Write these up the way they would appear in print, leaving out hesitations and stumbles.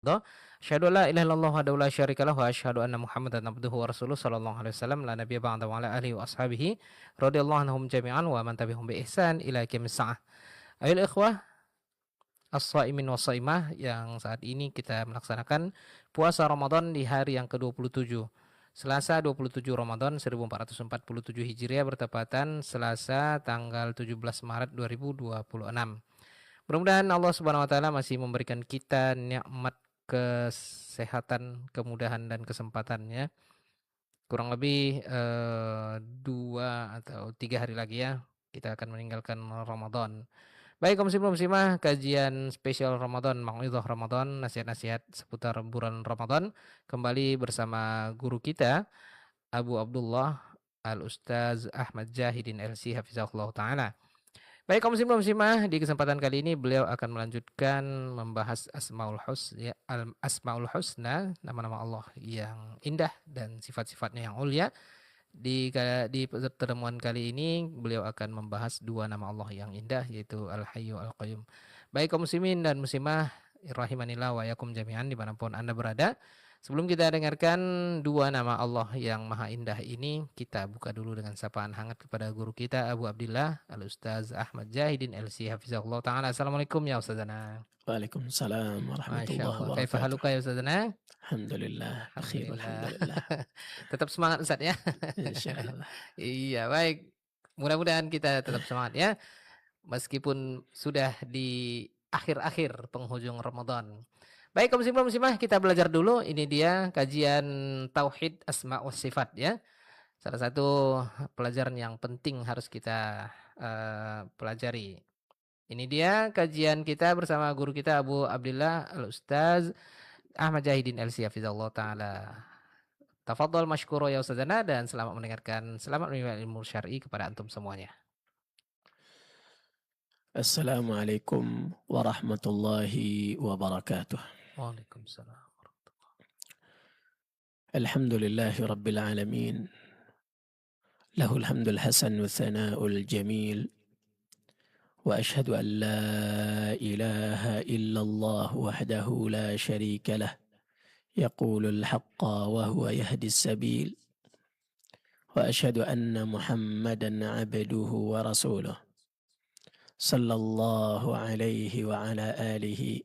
Asyhadu an la ilaha illallah wahdahu la syarikalah wa asyhadu anna Muhammadan abduhu wa rasuluh sallallahu alaihi wasallam la nabiyya ba'da wa ala alihi wa ashabihi radhiyallahu anhum jami'an wa man tabi'ahum bi ihsan ila yaumis saah. Ayol ikhwah as-shaimin was-shaimah yang saat ini kita melaksanakan puasa Ramadan di hari yang ke-27. Selasa 27 Ramadan 1447 Hijriah bertepatan Selasa tanggal 17 Maret 2026. Mudah-mudahan Allah Subhanahu wa taala masih memberikan kita nikmat kesehatan, kemudahan dan kesempatannya. Kurang lebih 2 atau 3 hari lagi ya kita akan meninggalkan Ramadan. Baik kaum muslimin muslimah, kajian spesial Ramadan, mau'izah Ramadan, nasihat-nasihat seputar bulan Ramadan kembali bersama guru kita Abu Abdullah Al Ustaz Ahmad Jahidin LC hafizahullah taala. Baik kaum muslimin muslimah, di kesempatan kali ini beliau akan melanjutkan membahas Asmaul Husna, nama-nama Allah yang indah dan sifat-sifatnya yang mulia. Di pertemuan kali ini beliau akan membahas 2 nama Allah yang indah yaitu Al-Hayyu Al-Qayyum. Baik kaum muslimin dan muslimah rahimanillah wa yakum jami'an dimanapun Anda berada. Sebelum kita dengarkan 2 nama Allah yang maha indah ini, kita buka dulu dengan sapaan hangat kepada guru kita Abu Abdillah Al-Ustaz Ahmad Jahidin LC hafizahullah ta'ala. Assalamualaikum ya Ustazana. Waalaikumsalam warahmatullahi Masya Allah. wabarakatuh. Kaifa haluka ya Ustazana? Alhamdulillah. Alhamdulillah. Tetap semangat Ustaz ya. Insyaallah. Iya, baik. Mudah-mudahan kita tetap semangat ya. Meskipun sudah di akhir-akhir penghujung Ramadan. Baik kaum muslimin muslimah, kita belajar dulu. Ini dia kajian tauhid asma wa sifat ya. Salah satu pelajaran yang penting harus kita pelajari. Ini dia kajian kita bersama guru kita Abu Abdillah Al Ustaz Ahmad Jahidin LC hafizallahu taala. Tafadhol masykuro ya Ustazana dan selamat mendengarkan, selamat menerima ilmu syar'i kepada antum semuanya. Assalamualaikum warahmatullahi wabarakatuh. Waalaikumsalam. Alhamdulillahi rabbil alamin. Lahul hamdul hasan wa thana'ul jamil. Wa ashhadu an la ilaha illallah wahdahu la syarika lah. Yaqulul haqqa wa huwa yahdis sabil. Wa ashhadu anna Muhammadan abduhu wa rasuluh. Sallallahu alaihi wa ala alihi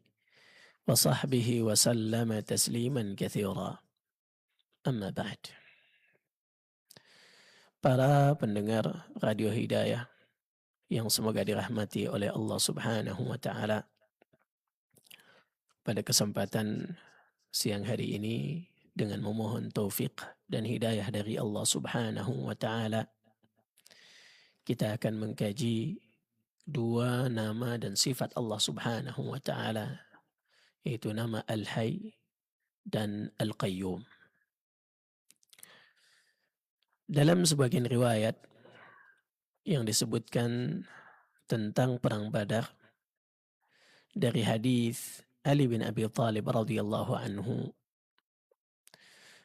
wa sahbihi wa sallama tasliman katsira. Amma ba'd. Para pendengar Radio Hidayah yang semoga dirahmati oleh Allah Subhanahu wa taala. Pada kesempatan siang hari ini dengan memohon taufik dan hidayah dari Allah Subhanahu wa taala, kita akan mengkaji 2 nama dan sifat Allah Subhanahu wa taala, yaitu nama Al-Hayy dan Al-Qayyum. Dalam sebagian riwayat yang disebutkan tentang perang Badar dari hadis Ali bin Abi Thalib radhiyallahu anhu,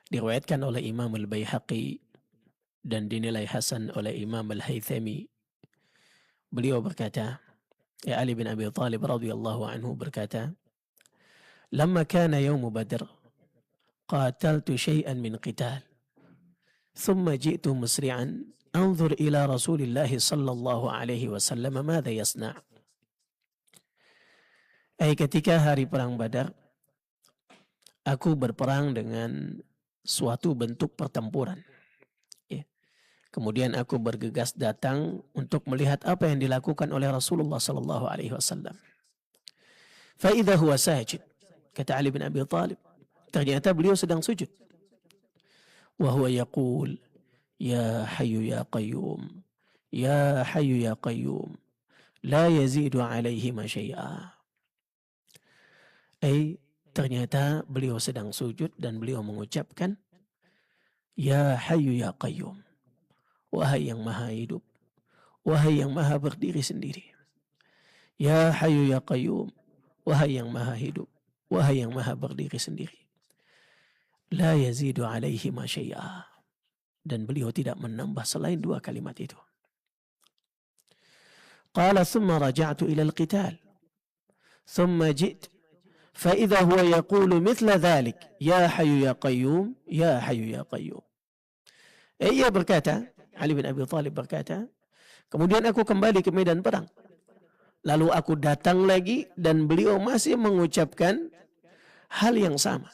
diriwayatkan oleh Imam Al-Baihaqi dan dinilai hasan oleh Imam Al-Haythami. Beliau berkata, Ali bin Abi Thalib radhiyallahu anhu berkata, "Lamma kana yawm Badr, qataltu shay'an min qital, thumma ji'tu musri'an anzur ila Rasulillah sallallahu alaihi wasallam madza yasna'." Ketika hari perang Badar, aku berperang dengan suatu bentuk pertempuran. Kemudian aku bergegas datang untuk melihat apa yang dilakukan oleh Rasulullah sallallahu alaihi wasallam. Fa idza huwa sajid, kata Ali bin Abi Thalib, ternyata beliau sedang sujud. Wa huwa yaqul, ya hayyu ya qayyum, ya hayyu ya qayyum, la yazidu alaihi ma syai'a. Ternyata beliau sedang sujud dan beliau mengucapkan, ya hayyu ya qayyum, wahai yang maha hidup, wahai yang maha berdiri sendiri. Ya hayyu ya qayyum, wahai yang maha hidup, wahai yang maha berdiri sendiri. La yazidu alaihi ma syai'a. Dan beliau tidak menambah selain 2 kalimat itu. Qala thumma raja'tu ila al-qital. Thumma ji't فإذا هو يقول مثل ذلك يا حي يا قيوم يا حي يا قيوم. Ia berkata, Ali bin Abi Thalib berkata, kemudian aku kembali ke medan perang. Lalu aku datang lagi dan beliau masih mengucapkan hal yang sama.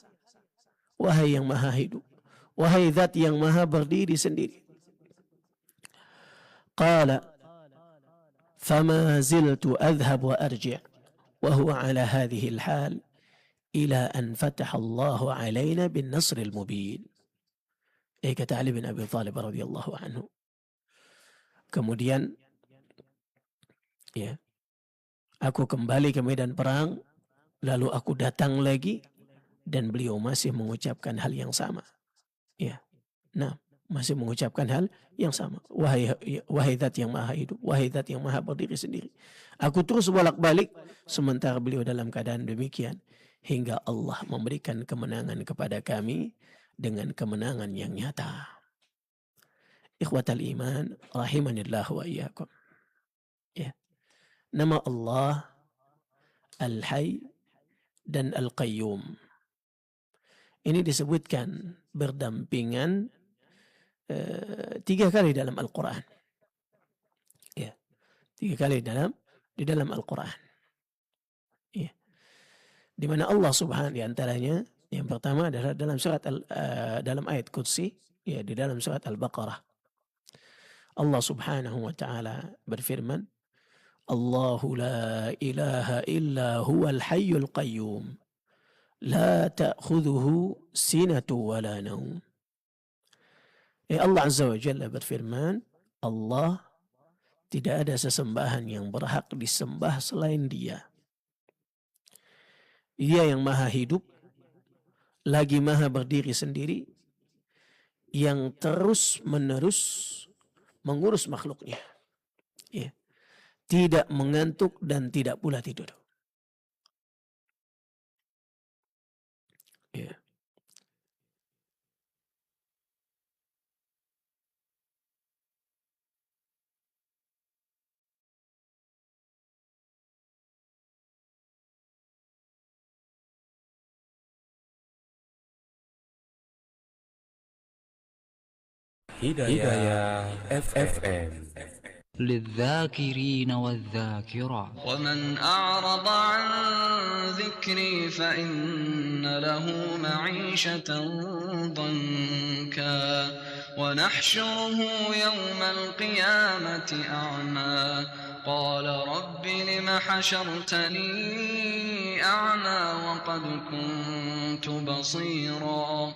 Wahai yang maha hidup, wahai zat yang maha berdiri sendiri. Qala fama ziltu adhhab wa arji' wa huwa ala hadhihi al-hal ila an fataha Allah alaina bin nasril mubin. Kata Ali bin Abi Thalib radhiyallahu anhu. Kemudian ya, aku kembali ke medan perang, lalu aku datang lagi dan beliau masih mengucapkan hal yang sama. Ya. Nah, masih mengucapkan hal yang sama. Wahai zat yang maha hidup, wahai zat yang maha berdiri sendiri. Aku terus bolak-balik sementara beliau dalam keadaan demikian hingga Allah memberikan kemenangan kepada kami dengan kemenangan yang nyata. Ikhwatal iman rahimanillah wa iyyakum. Ya. Nama Allah Al-Hayy dan Al-Qayyum ini disebutkan berdampingan 3 kali dalam Al-Quran. Ya, 3 kali di dalam Al-Quran. Ya. Di mana Allah Subhanahu di antaranya yang pertama adalah dalam surat dalam ayat Qudsi, ya, di dalam surat Al-Baqarah. Allah Subhanahu wa taala berfirman, Allahu la ilaha illa huwal hayyul qayyum la ta'khudhuhu sinatu wa la naum. Allah Azza wa Jalla berfirman, Allah tidak ada sesembahan yang berhak disembah selain Dia. Dia yang maha hidup, lagi maha berdiri sendiri, yang terus menerus mengurus makhluknya. Ya. Tidak mengantuk dan tidak pula tidur. Ya. Hidayah FM للذاكرين والذاكرات. ومن أعرض عن ذكري فإن له معيشة ضنكا ونحشره يوم القيامة أعمى قال رب لم حشرتني أعمى وقد كنت بصيرا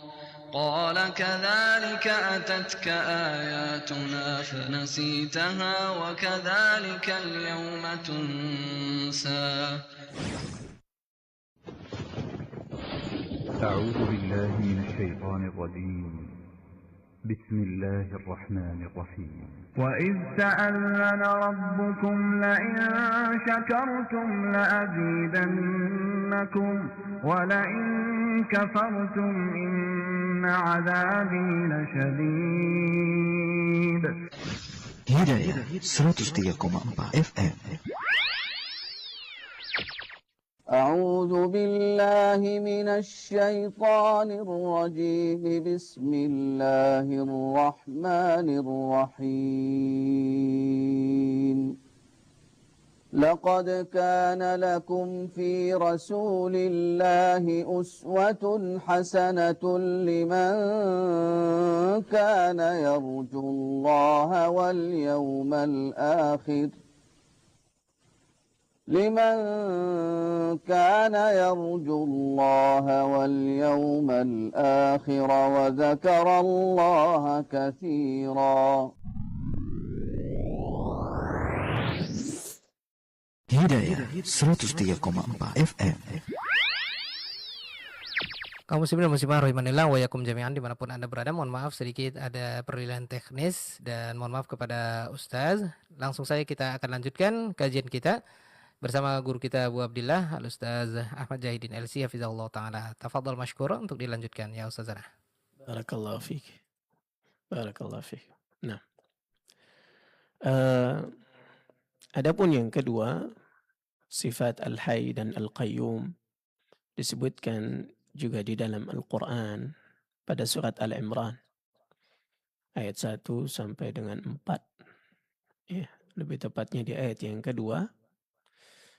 قال كذلك أتتك آياتنا فنسيتها وكذلك اليوم تنسى. أعوذ بالله من الشيطان الرجيم. بسم الله الرحمن الرحيم. وإذ تأذن ربكم لئن شكرتم لأزيدنكم ولئن كفرتم إن عذابي لشديد. Hidayah 103,4 FM. أعوذ بالله من الشيطان الرجيم. بسم الله الرحمن الرحيم. لقد كان لكم في رسول الله أسوة حسنة لمن كان يرجو الله واليوم الآخر وذكر الله كثيرا. Hidayah 103,4 FM. Kaum muslimin dan muslimah rahimanillah wa yakum jami'an dimanapun Anda berada. Mohon maaf sedikit ada peralihan teknis dan mohon maaf kepada Ustaz. Langsung saja kita akan lanjutkan kajian kita bersama guru kita Abu Abdillah Al-Ustaz Ahmad Jahidin LC hafizahullah ta'ala. Tafadhal masykur untuk dilanjutkan ya Ustazana. Barakallahu fiik. Barakallahu fiik. Nah, adapun yang kedua, sifat Al-Hayy dan Al-Qayyum disebutkan juga di dalam Al-Quran pada surat Al-Imran ayat 1 sampai dengan 4. Ya, lebih tepatnya di ayat yang kedua,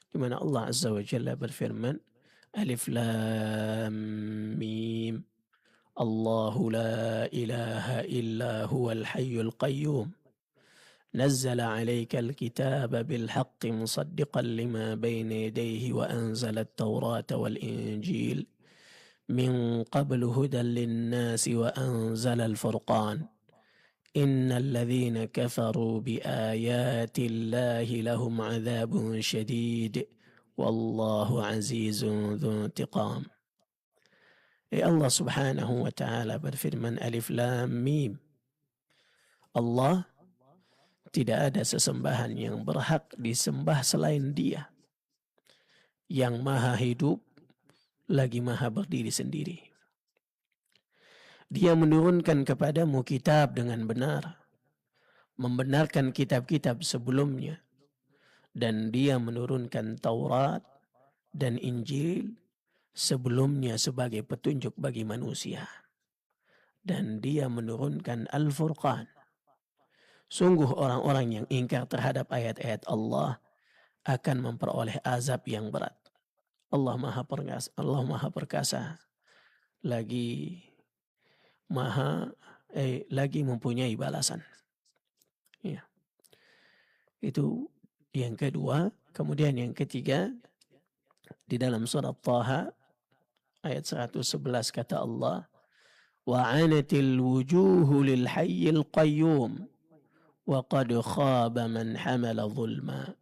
di mana Allah Azza wa Jalla berfirman, Alif Lam Mim, Allahu la ilaha illa huwal hayyul qayyum, نزل عليك الكتاب بالحق مصدقا لما بين يديه وأنزل التوراة والإنجيل من قبل هدى للناس وأنزل الفرقان إن الذين كفروا بآيات الله لهم عذاب شديد والله عزيز ذو انتقام. Allah subhanahu wa ta'ala berfirman, Alif Lam Mim. Allah tidak ada sesembahan yang berhak disembah selain Dia, yang maha hidup lagi maha berdiri sendiri. Dia menurunkan kepadamu kitab dengan benar, membenarkan kitab-kitab sebelumnya, dan Dia menurunkan Taurat dan Injil sebelumnya sebagai petunjuk bagi manusia, dan Dia menurunkan Al-Furqan. Sungguh orang-orang yang ingkar terhadap ayat-ayat Allah akan memperoleh azab yang berat. Allah Maha Perkasa, lagi mempunyai balasan. Ya. Itu yang kedua. Kemudian yang ketiga, di dalam surat Taha ayat 111 kata Allah, wa'anatil wujuhu lil hayyil qayyum wa qad khaba man hamala zulma.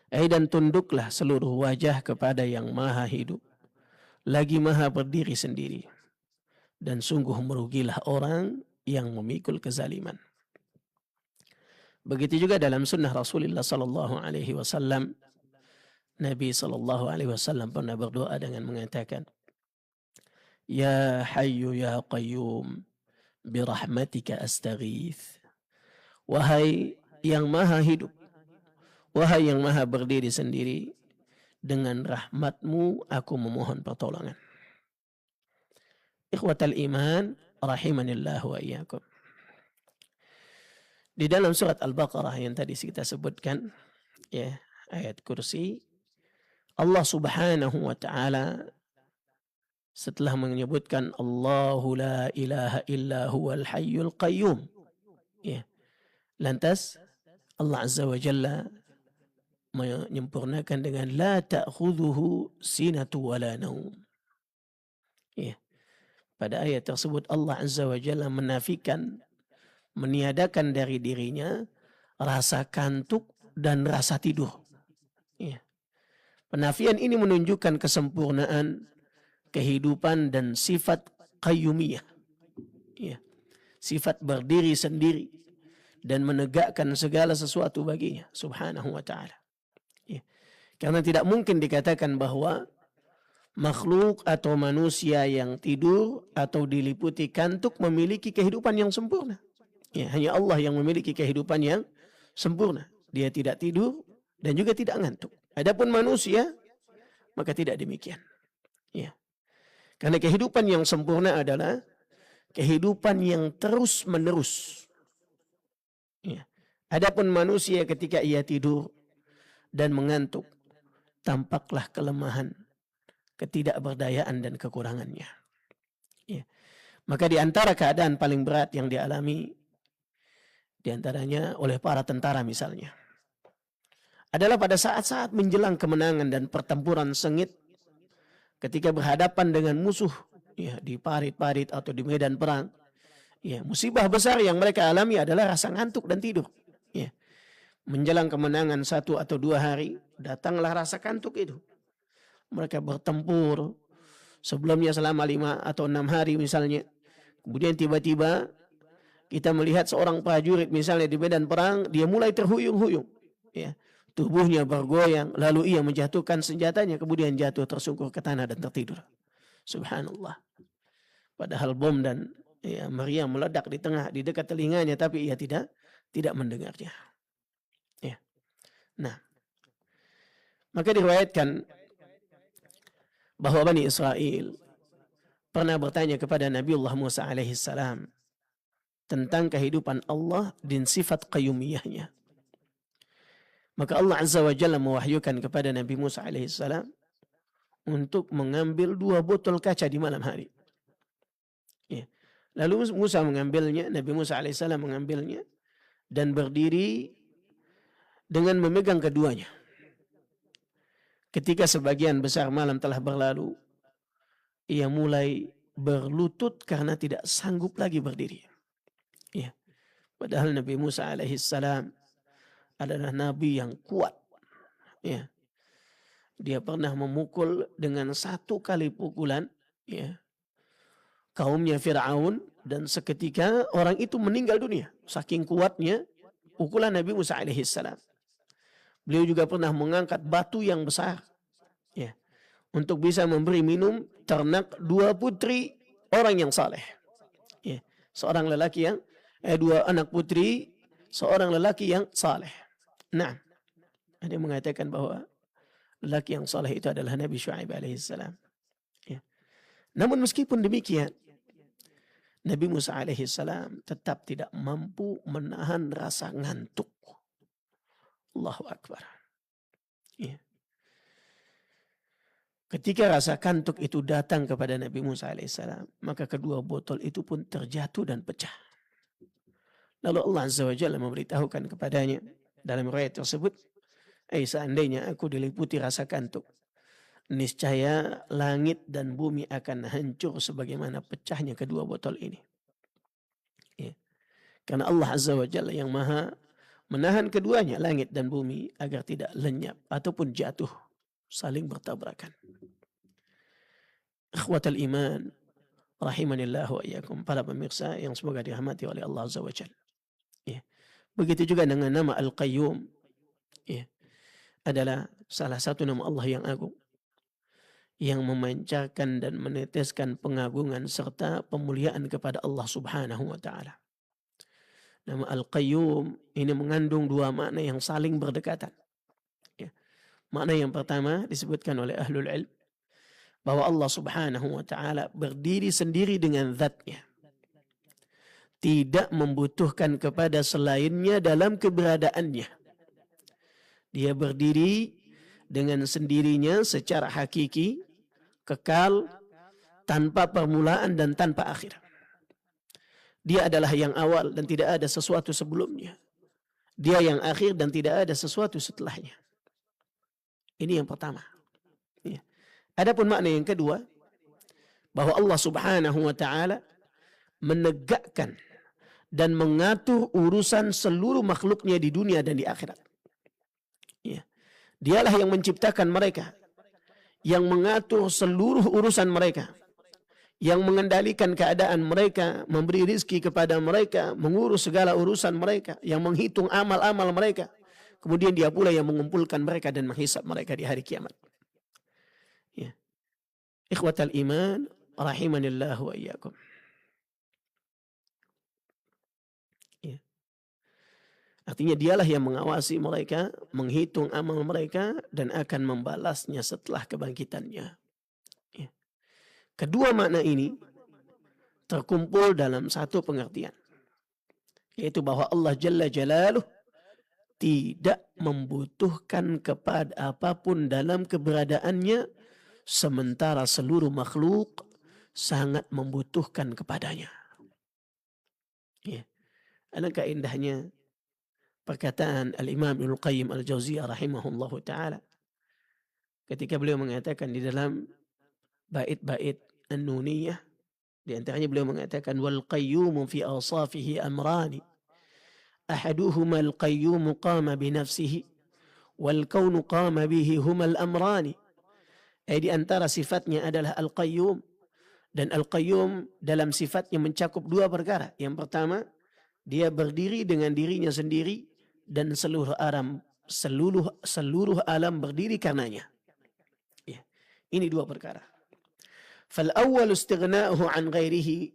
Dan tunduklah seluruh wajah kepada yang maha hidup, lagi maha berdiri sendiri, dan sungguh merugilah orang yang memikul kezaliman. Begitu juga dalam sunnah Rasulullah sallallahu alaihi wasallam, Nabi sallallahu alaihi wasallam pernah berdoa dengan mengatakan, Ya Hayyu Ya Qayyum, birahmatika astaghith. Wahai yang maha hidup, wahai yang maha berdiri sendiri, dengan rahmatmu aku memohon pertolongan. Ikhwatal iman, rahimanillah wa iyyakum. Di dalam surat Al-Baqarah yang tadi kita sebutkan, ya, ayat kursi, Allah subhanahu wa ta'ala setelah menyebutkan Allahu la ilaha illa huwal hayyul qayyum, ya, lantas Allah Azza wa Jalla menyempurnakan dengan la ta'khudhuhu sinatu wala naum. Ya. Pada ayat tersebut Allah Azza wa Jalla menafikan, meniadakan dari dirinya rasa kantuk dan rasa tidur. Ya. Penafian ini menunjukkan kesempurnaan kehidupan dan sifat qayyumiyah. Ya. Sifat berdiri sendiri dan menegakkan segala sesuatu baginya subhanahu wa ta'ala. Ya. Karena tidak mungkin dikatakan bahwa makhluk atau manusia yang tidur atau diliputi kantuk memiliki kehidupan yang sempurna. Ya, hanya Allah yang memiliki kehidupan yang sempurna. Dia tidak tidur dan juga tidak ngantuk. Adapun manusia, maka tidak demikian. Ya. Karena kehidupan yang sempurna adalah kehidupan yang terus menerus. Ya. Adapun manusia ketika ia tidur dan mengantuk, tampaklah kelemahan, ketidakberdayaan dan kekurangannya. Ya. Maka di antara keadaan paling berat yang dialami, di antaranya oleh para tentara misalnya, adalah pada saat-saat menjelang kemenangan dan pertempuran sengit, ketika berhadapan dengan musuh, ya, di parit-parit atau di medan perang. Ya, musibah besar yang mereka alami adalah rasa ngantuk dan tidur. Ya. Menjelang kemenangan 1 atau 2 hari, datanglah rasa kantuk itu. Mereka bertempur sebelumnya selama 5 atau 6 hari misalnya. Kemudian tiba-tiba kita melihat seorang prajurit misalnya di medan perang, dia mulai terhuyung-huyung. Ya. Tubuhnya bergoyang, lalu ia menjatuhkan senjatanya, kemudian jatuh tersungkur ke tanah dan tertidur. Subhanallah. Padahal bom dan meriam meledak di dekat telinganya, tapi ia tidak mendengarnya. Ya. Nah, maka diriwayatkan bahwa Bani Israel pernah bertanya kepada Nabiullah Musa alaihissalam tentang kehidupan Allah dan sifat qayyumiyahnya. Maka Allah Azza wa Jalla mewahyukan kepada Nabi Musa alaihissalam untuk mengambil 2 botol kaca di malam hari. Ya. Lalu Musa mengambilnya, Nabi Musa alaihissalam mengambilnya dan berdiri dengan memegang keduanya. Ketika sebagian besar malam telah berlalu, ia mulai berlutut karena tidak sanggup lagi berdiri. Ya. Padahal Nabi Musa alaihissalam adalah nabi yang kuat. Ya. Dia pernah memukul dengan 1 kali pukulan, ya, kaumnya Fir'aun, dan seketika orang itu meninggal dunia. Saking kuatnya pukulan Nabi Musa alaihissalam. Beliau juga pernah mengangkat batu yang besar, ya, untuk bisa memberi minum ternak 2 putri orang yang saleh. Ya. Seorang lelaki yang 2 anak putri, seorang lelaki yang saleh. Nah, ada yang mengatakan bahwa lelaki yang saleh itu adalah Nabi Syuaib alaihissalam. Ya. Namun meskipun demikian, Nabi Musa alaihissalam tetap tidak mampu menahan rasa ngantuk. Allahu Akbar. Ya. Ketika rasa kantuk itu datang kepada Nabi Musa alaihissalam, maka kedua botol itu pun terjatuh dan pecah. Lalu Allah Azza wa Jalla memberitahukan kepadanya dalam riwayat tersebut, seandainya aku diliputi rasa kantuk, niscaya langit dan bumi akan hancur sebagaimana pecahnya kedua botol ini. Ya. Karena Allah Azza wa Jalla yang maha menahan keduanya, langit dan bumi, agar tidak lenyap ataupun jatuh saling bertabrakan. Ikhwatal iman, rahimanillah wa iyyakum, para pemirsa yang semoga dirahmati oleh Allah Azza wa Jalla. Ya. Begitu juga dengan nama Al-Qayyum, ya, adalah salah satu nama Allah yang agung, yang memancarkan dan meneteskan pengagungan serta pemuliaan kepada Allah Subhanahu wa ta'ala. Nama Al-Qayyum ini mengandung 2 makna yang saling berdekatan. Ya. Makna yang pertama disebutkan oleh ahlul ilm, bahwa Allah Subhanahu wa ta'ala berdiri sendiri dengan zatnya, tidak membutuhkan kepada selainnya dalam keberadaannya. Dia berdiri dengan sendirinya secara hakiki, kekal, tanpa permulaan dan tanpa akhir. Dia adalah yang awal dan tidak ada sesuatu sebelumnya. Dia yang akhir dan tidak ada sesuatu setelahnya. Ini yang pertama. Ya. Adapun makna yang kedua, bahwa Allah Subhanahu wa ta'ala menegakkan dan mengatur urusan seluruh makhluknya di dunia dan di akhirat. Ya. Dialah yang menciptakan mereka, yang mengatur seluruh urusan mereka, yang mengendalikan keadaan mereka, memberi rizki kepada mereka, mengurus segala urusan mereka, yang menghitung amal-amal mereka. Kemudian dia pula yang mengumpulkan mereka dan menghisap mereka di hari kiamat. Ya. Ikhwatal iman, rahimanillah wa iyyakum. Ya. Artinya dialah yang mengawasi mereka, menghitung amal mereka, dan akan membalasnya setelah kebangkitannya. Ya. Kedua makna ini terkumpul dalam satu pengertian, yaitu bahwa Allah Jalla Jalaluh tidak membutuhkan kepada apapun dalam keberadaannya, sementara seluruh makhluk sangat membutuhkan kepadanya. Ya. Alangkah indahnya perkataan Al-Imam Ibnul Qayyim Al-Jauziyah rahimahullahu ta'ala ketika beliau mengatakan di dalam bait-bait An-Nuniyah, di antaranya beliau mengatakan, wal qayyumu fi awsafihi amrani, ahaduhuma al-qayyumu qama binafsihi wal kaunu qama bihi huma al-amrani. Di antara sifatnya adalah al-qayyum, dan al-qayyum dalam sifatnya mencakup 2 perkara. Yang pertama, dia berdiri dengan dirinya sendiri dan seluruh alam berdiri karenanya. Ya. Ini 2 perkara. Fal awwal istighna'uhu an ghairihi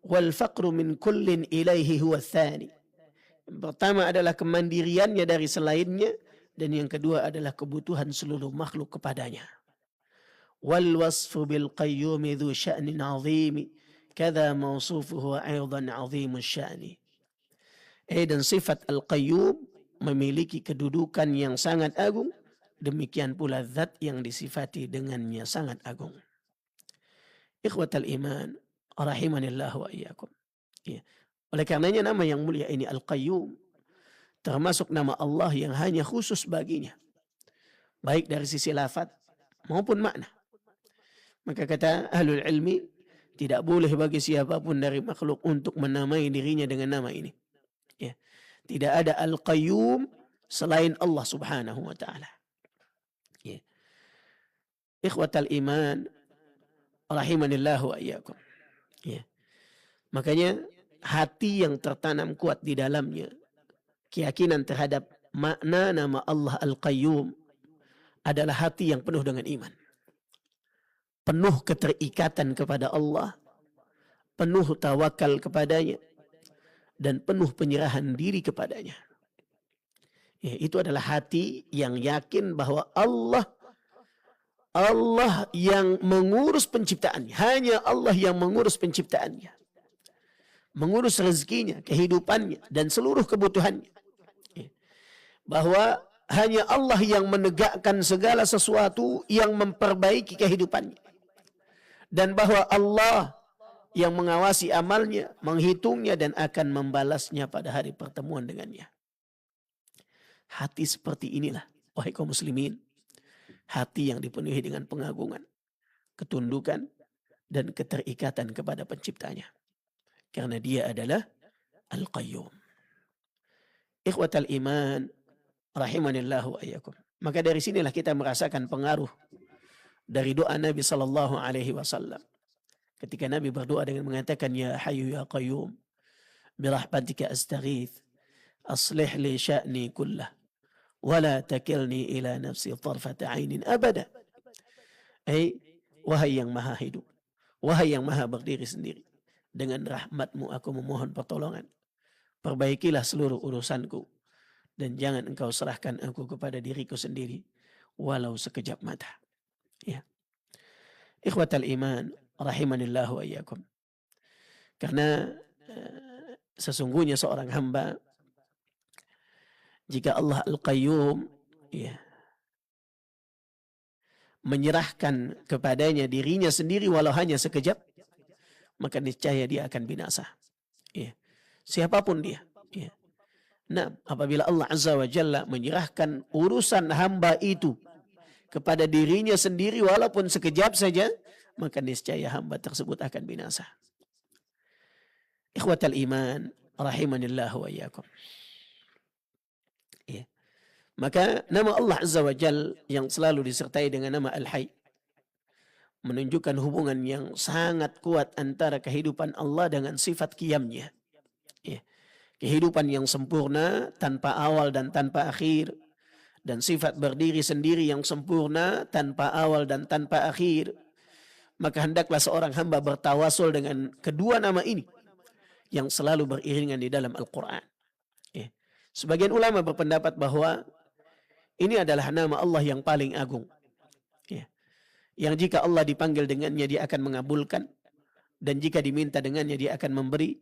wal faqru min kullin ilaihi huwa tsani. Yang pertama adalah kemandiriannya dari selainnya, dan yang kedua adalah kebutuhan seluruh makhluk kepadanya. wal wasfu bil qayyumi dhu sya'nin 'azimi kadza mausufuhu aidan 'azimus sya'ni. Dan sifat al-qayyum memiliki kedudukan yang sangat agung, demikian pula zat yang disifati dengannya sangat agung. Ikhwatal iman rahimanillah wa iyyakum. Ya. Oleh karenanya nama yang mulia ini Al-Qayyum termasuk nama Allah yang hanya khusus baginya, baik dari sisi lafaz maupun makna. Maka kata ahlul ilmi, tidak boleh bagi siapapun dari makhluk untuk menamai dirinya dengan nama ini. Ya. Tidak ada Al-Qayyum selain Allah Subhanahu wa taala. Ya. Ikhwatal iman rahimanillah wa iyyakum. Ya. Makanya hati yang tertanam kuat di dalamnya keyakinan terhadap makna nama Allah Al-Qayyum adalah hati yang penuh dengan iman. Penuh keterikatan kepada Allah, penuh tawakal kepadanya, dan penuh penyerahan diri kepadanya. Ya, itu adalah hati yang yakin bahwa Allah yang mengurus penciptaannya. Hanya Allah yang mengurus penciptaannya. Mengurus rezekinya, kehidupannya, dan seluruh kebutuhannya. Bahwa hanya Allah yang menegakkan segala sesuatu, yang memperbaiki kehidupannya. Dan bahwa Allah yang mengawasi amalnya, menghitungnya, dan akan membalasnya pada hari pertemuan dengannya. Hati seperti inilah, wahai kaum muslimin. Hati yang dipenuhi dengan pengagungan, ketundukan, dan keterikatan kepada penciptanya. Karena dia adalah Al-Qayyum. Ikhwatal iman, rahimanillahu wa iyyakum. Maka dari sinilah kita merasakan pengaruh dari doa Nabi sallallahu alaihi wasallam. Ketika Nabi berdoa dengan mengatakan, Ya Hayyu Ya Qayyum, birahmatika astaghith, aslih li sya'ni kullah, wala takilni ila nafsi tarfata ainin abada. Wahai yang maha hidup, wahai yang maha berdiri sendiri, dengan rahmatmu aku memohon pertolongan. Perbaikilah seluruh urusanku, dan jangan engkau serahkan aku kepada diriku sendiri, walau sekejap mata. Ya. Ikhwatal iman, rahimanillah wa iyyakum. Karena sesungguhnya seorang hamba, jika Allah Al-Qayyum menyerahkan kepadanya dirinya sendiri walau hanya sekejap, maka niscaya dia akan binasa. Ya. Siapapun dia. Ya. Nah, apabila Allah Azza wa Jalla menyerahkan urusan hamba itu kepada dirinya sendiri walaupun sekejap saja, maka niscaya hamba tersebut akan binasa. Ikhwatal iman, rahimanillah wa iyyakum. Ya. Maka nama Allah Azza wa Jal yang selalu disertai dengan nama Al-Hayy menunjukkan hubungan yang sangat kuat antara kehidupan Allah dengan sifat qiyamnya. Ya. Kehidupan yang sempurna tanpa awal dan tanpa akhir, dan sifat berdiri sendiri yang sempurna tanpa awal dan tanpa akhir. Maka hendaklah seorang hamba bertawasul dengan kedua nama ini yang selalu beriringan di dalam Al-Quran. Ya. Sebagian ulama berpendapat bahwa ini adalah nama Allah yang paling agung. Ya. Yang jika Allah dipanggil dengannya dia akan mengabulkan, dan jika diminta dengannya dia akan memberi.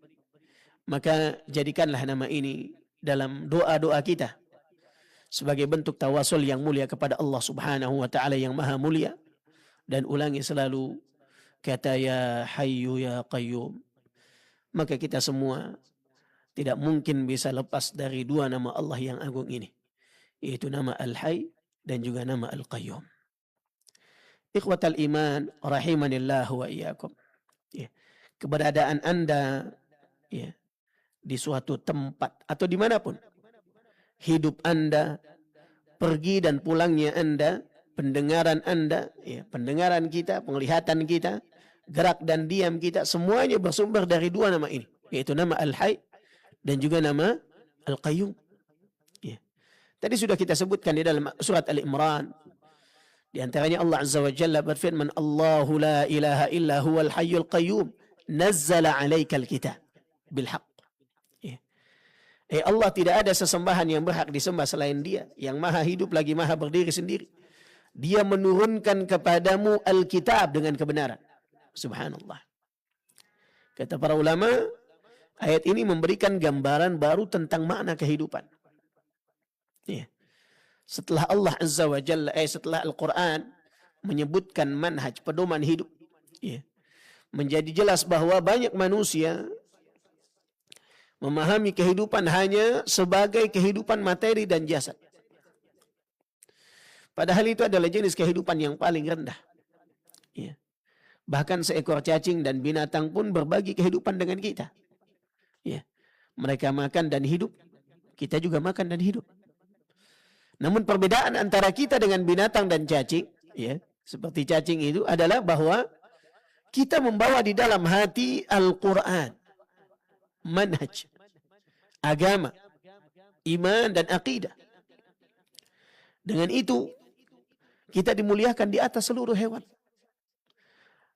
Maka jadikanlah nama ini dalam doa-doa kita sebagai bentuk tawasul yang mulia kepada Allah Subhanahu wa taala yang maha mulia. Dan ulangi selalu kata Ya Hayyu Ya Qayyum. Maka kita semua tidak mungkin bisa lepas dari dua nama Allah yang agung ini, yaitu nama Al-Hayy dan juga nama Al-Qayyum. Ikhwatal iman, rahimanillah wa iyyakum. Ya. Keberadaan Anda di suatu tempat atau dimanapun, hidup Anda, pergi dan pulangnya Anda, pendengaran Anda, pendengaran kita, penglihatan kita, gerak dan diam kita, semuanya bersumber dari dua nama ini, yaitu nama Al-Hayy dan juga nama Al-Qayyum. Ya. Tadi sudah kita sebutkan di dalam surat Al-Imran. Di antaranya Allah Azza wa Jalla berfirman, Allahu la ilaha illa huwal hayyul qayyum, nazzala alaikal kitab bil haqq. Allah tidak ada sesembahan yang berhak disembah selain Dia, yang maha hidup lagi maha berdiri sendiri. Dia menurunkan kepadamu Alkitab dengan kebenaran. Subhanallah. Kata para ulama, ayat ini memberikan gambaran baru tentang makna kehidupan. Ya. Setelah Allah Azza wa Jalla, setelah Al-Quran menyebutkan manhaj, pedoman hidup, ya, menjadi jelas bahwa banyak manusia memahami kehidupan hanya sebagai kehidupan materi dan jasad. Padahal itu adalah jenis kehidupan yang paling rendah. Ya. Bahkan seekor cacing dan binatang pun berbagi kehidupan dengan kita. Ya. Mereka makan dan hidup, kita juga makan dan hidup. Namun perbedaan antara kita dengan binatang dan cacing, ya, seperti cacing itu adalah bahwa kita membawa di dalam hati Al-Quran, manhaj, agama, iman dan akidah. Dengan itu, kita dimuliakan di atas seluruh hewan.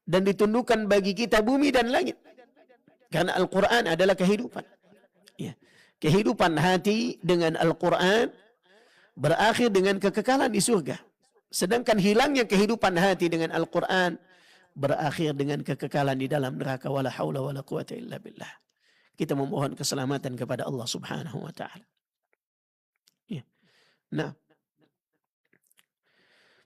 Dan ditundukkan bagi kita bumi dan langit. Karena Al-Quran adalah kehidupan. Ya. Kehidupan hati dengan Al-Quran berakhir dengan kekekalan di surga. Sedangkan hilangnya kehidupan hati dengan Al-Quran berakhir dengan kekekalan di dalam neraka. Wala haula wala quwata illa billah. Kita memohon keselamatan kepada Allah Subhanahu wa ta'ala. Ya. Nah,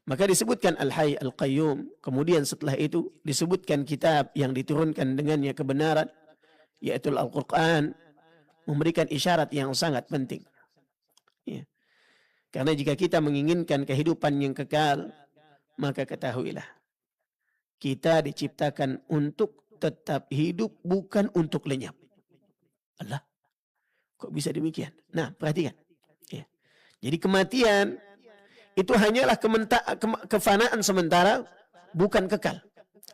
maka disebutkan Al-Hayy Al-Qayyum. Kemudian setelah itu disebutkan kitab yang diturunkan dengannya kebenaran, yaitu Al-Quran, memberikan isyarat yang sangat penting. Ya. Karena jika kita menginginkan kehidupan yang kekal, maka ketahuilah, kita diciptakan untuk tetap hidup, bukan untuk lenyap. Allah, kok bisa demikian? Nah, perhatikan. Ya. Jadi kematian itu hanyalah kefanaan sementara, bukan kekal.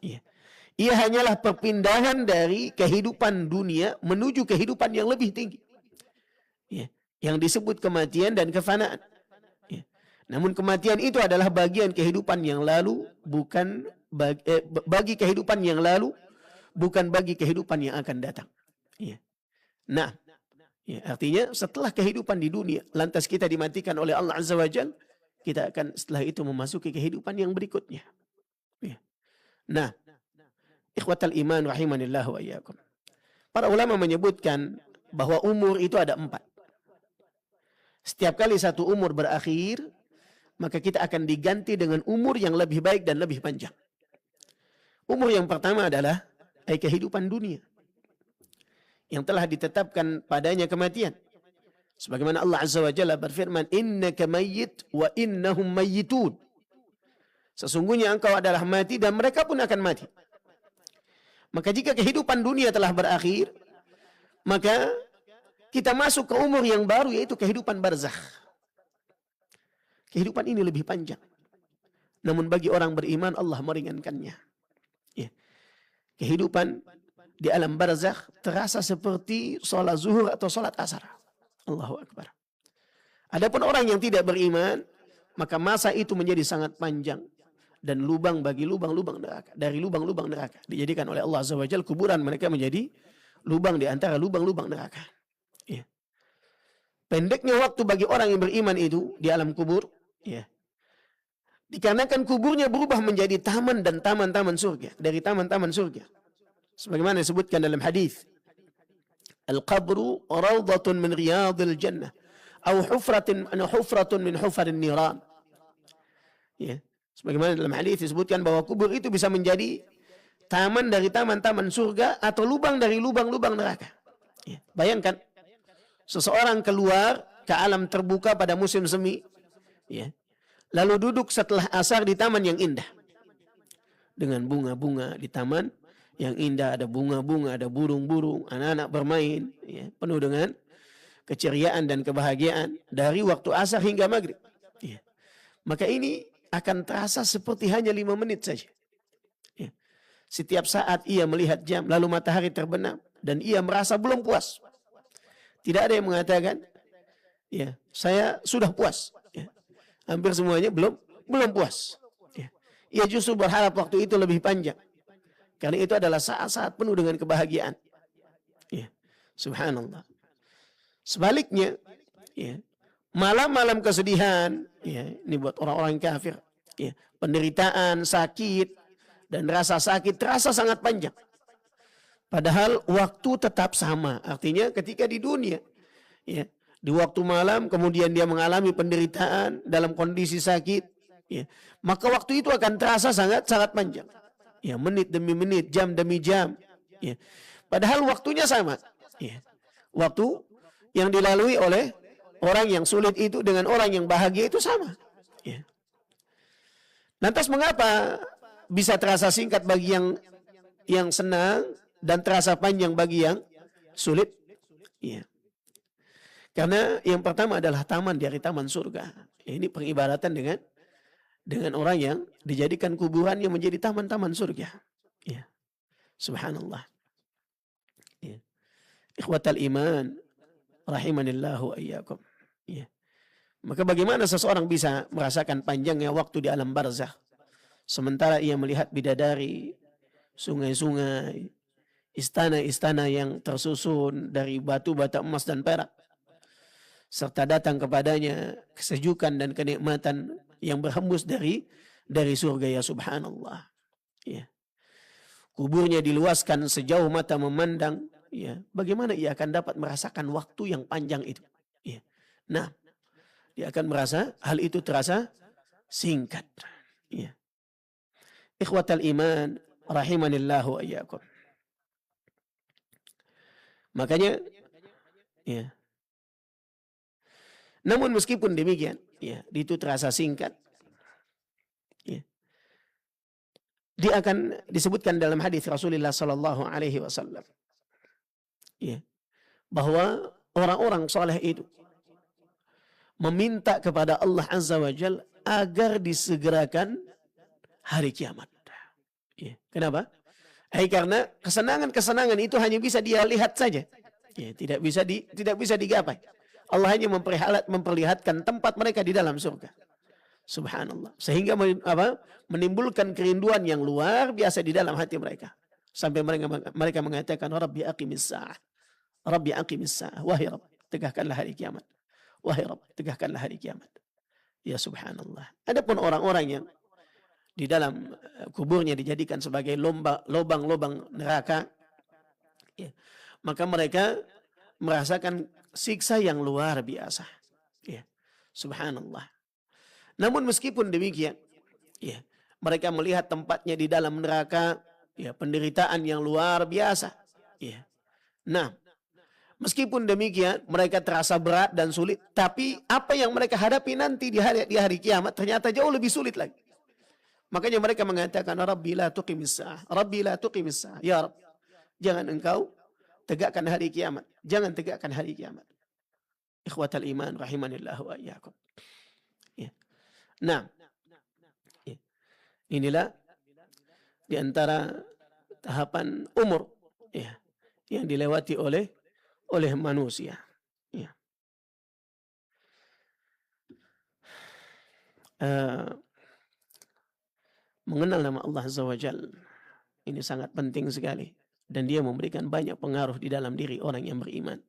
Ya. Ia hanyalah perpindahan dari kehidupan dunia menuju kehidupan yang lebih tinggi. Ya. Yang disebut kematian dan kefanaan. Ya. Namun kematian itu adalah bagian kehidupan yang lalu, bukan bagi kehidupan yang lalu, bukan bagi kehidupan yang akan datang. Ya. Nah, ya, artinya setelah kehidupan di dunia, lantas kita dimatikan oleh Allah Azza wa Jalla, kita akan setelah itu memasuki kehidupan yang berikutnya. Ya. Nah, ikhwatal iman rahimanillah wa iyyakum. Para ulama menyebutkan bahwa umur itu ada 4. Setiap kali satu umur berakhir, maka kita akan diganti dengan umur yang lebih baik dan lebih panjang. Umur yang pertama adalah kehidupan dunia, yang telah ditetapkan padanya kematian. Sebagaimana Allah Azza wa Jalla berfirman, innaka mayyit wa innahum mayyitun. Sesungguhnya engkau adalah mati dan mereka pun akan mati. Maka jika kehidupan dunia telah berakhir, maka kita masuk ke umur yang baru, yaitu kehidupan barzakh. Kehidupan ini lebih panjang. Namun bagi orang beriman, Allah meringankannya. Ya. Kehidupan di alam barzakh terasa seperti sholat zuhur atau sholat asar. Allahu Akbar. Adapun orang yang tidak beriman, maka masa itu menjadi sangat panjang dan lubang bagi lubang-lubang neraka. Dari lubang-lubang neraka dijadikan oleh Allah Azza wa Jalla kuburan mereka menjadi lubang di antara lubang-lubang neraka. Ya. Pendeknya waktu bagi orang yang beriman itu di alam kubur, ya. Dikarenakan kuburnya berubah menjadi taman dan taman-taman surga, dari taman-taman surga. Sebagaimana disebutkan dalam hadis, Al-qabru rawdatun min riyadil jannah atau hufratun min hufarin niran. Ya. Sebagaimana dalam hadis disebutkan bahwa kubur itu bisa menjadi taman dari taman-taman surga atau lubang dari lubang-lubang neraka. Ya. Bayangkan seseorang keluar ke alam terbuka pada musim semi, ya, lalu duduk setelah asar di taman yang indah dengan bunga-bunga di taman yang indah, ada bunga-bunga, ada burung-burung, anak-anak bermain, ya, penuh dengan keceriaan dan kebahagiaan dari waktu asar hingga maghrib. Ya. Maka ini akan terasa seperti hanya 5 menit saja. Ya. Setiap saat ia melihat jam, lalu matahari terbenam, dan ia merasa belum puas. Tidak ada yang mengatakan, ya, saya sudah puas. Ya. Hampir semuanya belum puas. Ya. Ia justru berharap waktu itu lebih panjang. Karena itu adalah saat-saat penuh dengan kebahagiaan. Ya. Subhanallah. Sebaliknya, ya, malam-malam kesedihan, ya, ini buat orang-orang kafir, Ya, penderitaan, sakit, dan rasa sakit terasa sangat panjang. Padahal waktu tetap sama. Artinya ketika di dunia, ya, di waktu malam kemudian dia mengalami penderitaan dalam kondisi sakit, ya, maka waktu itu akan terasa sangat panjang. Ya, menit demi menit, jam demi jam. Ya. Padahal waktunya sama. Ya. Waktu yang dilalui oleh orang yang sulit itu dengan orang yang bahagia itu sama. Ya. Lantas mengapa bisa terasa singkat bagi yang senang dan terasa panjang bagi yang sulit? Ya. Karena yang pertama adalah taman dari taman surga. Ini pengibaratan dengan orang yang dijadikan kuburannya menjadi taman-taman surga. Ya. Subhanallah. Ya. Ikhwatal iman, rahimanillahu ayyakum. Ya. Maka bagaimana seseorang bisa merasakan panjangnya waktu di alam barzakh sementara ia melihat bidadari, sungai-sungai, istana-istana yang tersusun dari batu bata emas dan perak, serta datang kepadanya kesejukan dan kenikmatan yang berhembus dari surga, ya subhanallah. Ya. Kuburnya diluaskan sejauh mata memandang, ya. Bagaimana ia akan dapat merasakan waktu yang panjang itu? Ya. Nah, dia akan merasa hal itu terasa singkat. Ya. Ikhwatal iman, rahimanillahu ayyakum. Makanya, ya. Namun meskipun demikian, ya, itu terasa singkat. Ya. Dia akan disebutkan dalam hadis Rasulullah Sallallahu Alaihi Wasallam, ya, bahwa orang-orang saleh itu meminta kepada Allah Azza wa Jalla agar disegerakan hari kiamat. Ya. Kenapa? Karena kesenangan-kesenangan itu hanya bisa dia lihat saja, ya, tidak bisa digapai. Allah hanya memperlihatkan tempat mereka di dalam surga. Subhanallah. Sehingga menimbulkan kerinduan yang luar biasa di dalam hati mereka. Sampai mereka mengatakan, Rabbi aqimis sa'ah. Rabbi aqimis sa'ah. Wahai Rabb, tegakkanlah hari kiamat. Wahai Rabb, tegakkanlah hari kiamat. Ya subhanallah. Adapun orang-orang yang di dalam kuburnya dijadikan sebagai lubang-lubang neraka, ya, maka mereka merasakan siksa yang luar biasa. Ya, subhanallah. Namun meskipun demikian, ya, mereka melihat tempatnya di dalam neraka, ya, penderitaan yang luar biasa. Ya. Nah, meskipun demikian, mereka terasa berat dan sulit, tapi apa yang mereka hadapi nanti di hari kiamat ternyata jauh lebih sulit lagi. Makanya mereka mengatakan, Rabbi la tuqimis sa'ah. Rabbi la tuqimis sa'ah. Ya Rabb, jangan engkau tegakkan hari kiamat. Jangan tegakkan hari kiamat. Ikhwatal iman, rahimanillahu wa iyyakum. Ya. Nah, ya, inilah di antara tahapan umur, ya, yang dilewati oleh manusia. Ya. Mengenal nama Allah Azza wa Jalla ini sangat penting sekali, dan dia memberikan banyak pengaruh di dalam diri orang yang beriman.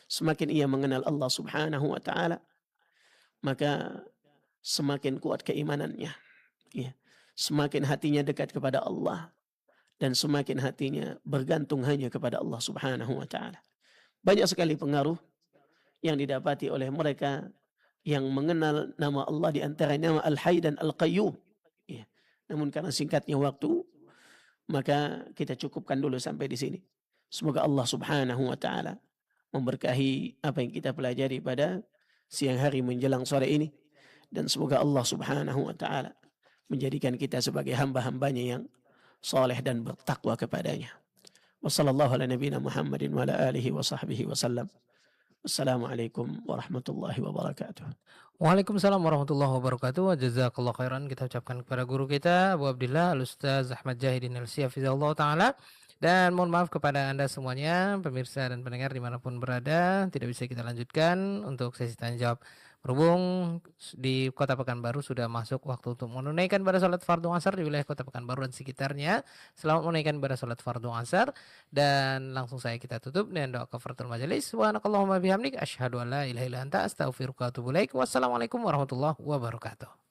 Semakin ia mengenal Allah Subhanahu wa taala, maka semakin kuat keimanannya, ya. Semakin hatinya dekat kepada Allah, dan semakin hatinya bergantung hanya kepada Allah Subhanahu wa taala. Banyak sekali pengaruh yang didapati oleh mereka yang mengenal nama Allah, di antara nama Al-Hayy dan Al-Qayyum. Ya. Namun karena singkatnya waktu, maka kita cukupkan dulu sampai di sini. Semoga Allah Subhanahu wa taala memberkahi apa yang kita pelajari pada siang hari menjelang sore ini. Dan semoga Allah Subhanahu wa ta'ala menjadikan kita sebagai hamba-hambanya yang saleh dan bertakwa kepadanya. Wassallallahu ala nabiyina Muhammadin wa ala alihi wa sahbihi wa sallam. Wassalamualaikum warahmatullahi wabarakatuh. Waalaikumsalam warahmatullahi wabarakatuh. Jazakallah khairan kita ucapkan kepada guru kita Abu Abdillah Al-Ustaz Ahmad Jahidin Al-Siyah Fizallahu ta'ala. Dan mohon maaf kepada Anda semuanya, pemirsa dan pendengar dimanapun berada, tidak bisa kita lanjutkan untuk sesi tanya jawab. Berhubung di Kota Pekanbaru sudah masuk waktu untuk menunaikan ibadah salat fardu asar di wilayah Kota Pekanbaru dan sekitarnya. Selamat menunaikan ibadah salat fardu asar, dan langsung saya kita tutup dengan doa kafaratul majelis. Subhanakallahumma bihamdik asyhadu an la ilaha illa anta astaghfiruka wa atubu ilaik. Wassalamualaikum warahmatullahi wabarakatuh.